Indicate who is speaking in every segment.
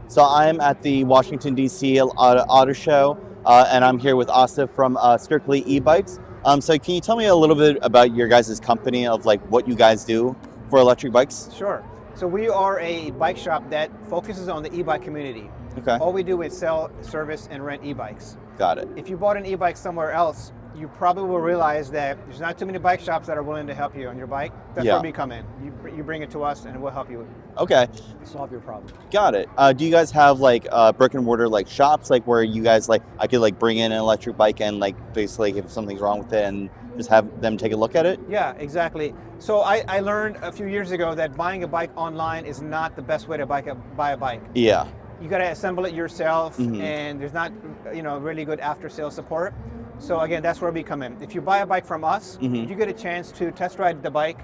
Speaker 1: So I'm at the Washington, D.C. Auto Show, and I'm here with Asif from Strictly Ebikes. So can you tell me a little bit about your guys' company, of like what you guys do for electric bikes?
Speaker 2: Sure. So we are a bike shop that focuses on the e-bike community.
Speaker 1: Okay.
Speaker 2: All we do is sell, service, and rent e-bikes.
Speaker 1: Got it.
Speaker 2: If you bought an e-bike somewhere else, you probably will realize that there's not too many bike shops that are willing to help you on your bike. That's where we come in. You bring it to us and we'll help you
Speaker 1: Okay.
Speaker 2: solve your problem.
Speaker 1: Got it. Do you guys have like brick and mortar like shops, like where you guys like I could like bring in an electric bike and like basically if something's wrong with it and just have them take a look at it?
Speaker 2: Yeah, exactly. So I learned a few years ago that buying a bike online is not the best way to buy a bike.
Speaker 1: Yeah.
Speaker 2: You got to assemble it yourself, and there's not, really good after-sales support. So again, that's where we come in. If you buy a bike from us, you get a chance to test ride the bike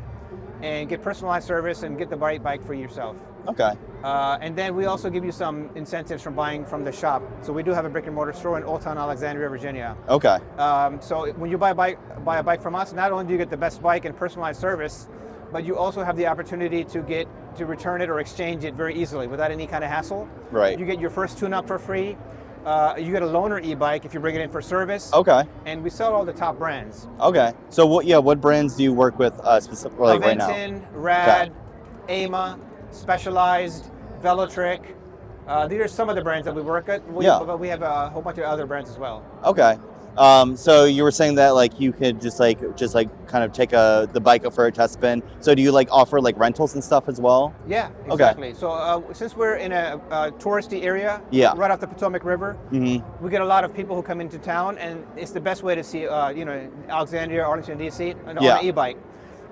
Speaker 2: and get personalized service and get the right bike for yourself.
Speaker 1: Okay.
Speaker 2: And then we also give you some incentives from buying from the shop. So we do have a brick and mortar store in Old Alexandria, Virginia.
Speaker 1: Okay.
Speaker 2: So when you buy a bike from us, not only do you get the best bike and personalized service, but you also have the opportunity to return it or exchange it very easily without any kind of hassle.
Speaker 1: Right.
Speaker 2: You get your first tune-up for free. You get a loaner e-bike if you bring it in for service.
Speaker 1: Okay.
Speaker 2: And we sell all the top brands.
Speaker 1: Okay. So what brands do you work with specifically right now?
Speaker 2: Aventon, Rad, AMA, Specialized, Velotric. These are some of the brands that we work at. But we have a whole bunch of other brands as well.
Speaker 1: Okay. So you were saying that like you could just kind of take the bike up for a test spin. So do you like offer like rentals and stuff as well?
Speaker 2: Yeah, exactly. Okay. So since we're in a touristy area, right off the Potomac River, we get a lot of people who come into town, and it's the best way to see, Alexandria, Arlington, D.C. on an e-bike.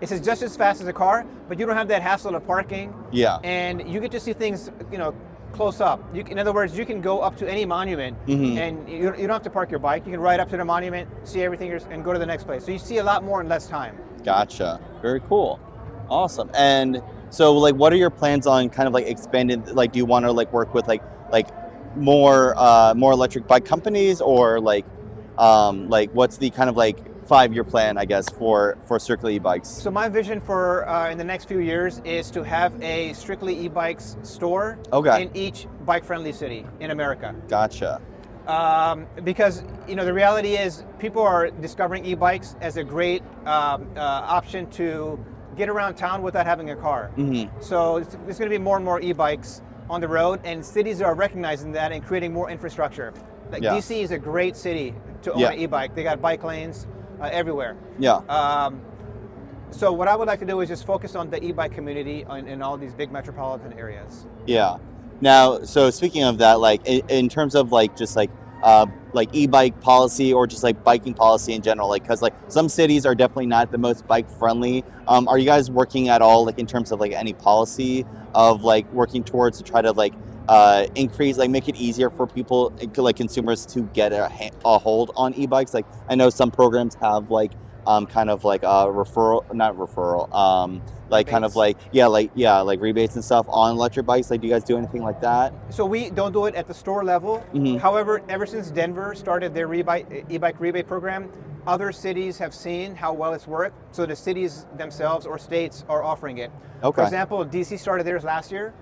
Speaker 2: It's just as fast as a car, but you don't have that hassle of parking. Yeah. And you get to see things, close up. In other words, you can go up to any monument and you don't have to park your bike. You can ride up to the monument, see everything, and go to the next place. So you see a lot more in less time.
Speaker 1: Gotcha. Very cool. Awesome. And so like what are your plans on kind of like expanding, like do you want to like work with like more electric bike companies, or like what's the kind of like 5-year plan, I guess, for Strictly E-Bikes?
Speaker 2: So my vision for in the next few years is to have a Strictly E-Bikes store in each bike-friendly city in America.
Speaker 1: Gotcha.
Speaker 2: Because the reality is people are discovering e-bikes as a great option to get around town without having a car. So there's going to be more and more e-bikes on the road, and cities are recognizing that and creating more infrastructure. Like DC is a great city to own an e-bike. They got bike lanes everywhere. Yeah. So what I would like to do is just focus on the e-bike community in all these big metropolitan areas.
Speaker 1: Yeah. Now, so speaking of that, like in terms of like just like e-bike policy, or just like biking policy in general, like because like some cities are definitely not the most bike friendly. Are you guys working at all like in terms of like any policy of like working towards to try to like increase, like make it easier for people, like consumers, to get a hold on e-bikes? Like I know some programs have like kind of like a like rebates. Kind of like rebates and stuff on electric bikes. Like do you guys do anything like that?
Speaker 2: So we don't do it at the store level. However, ever since Denver started their e-bike rebate program, other cities have seen how well it's worked, so the cities themselves or states are offering it. Okay. For example, DC started theirs last year,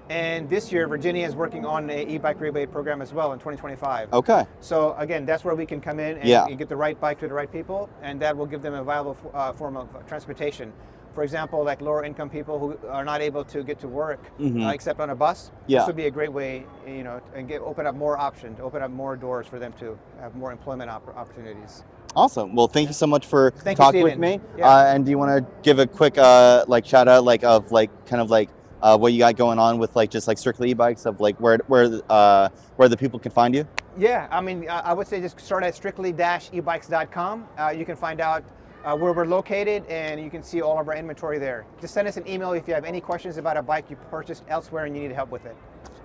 Speaker 2: and this year Virginia is working on an e-bike rebate program as well in 2025. Okay. So again, that's where we can come in and get the right bike to the right people, and that will give them a viable form of transportation. For example, like lower income people who are not able to get to work except on a bus, this would be a great way, and open up more options, open up more doors for them to have more employment opportunities.
Speaker 1: Awesome. Well, thank you so much for talking with me. And do you want to give a quick like shout out of what you got going on with like just like Strictly E-Bikes, of like where the people can find you? Yeah,
Speaker 2: I mean, I would say just start at strictly-ebikes.com. You can find out where we're located, and you can see all of our inventory there. Just send us an email if you have any questions about a bike you purchased elsewhere and you need help with it.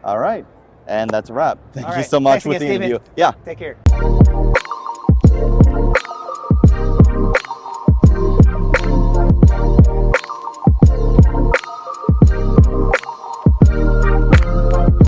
Speaker 1: All right. And that's a wrap. Thank you so much for the interview. Yeah.
Speaker 2: Take care.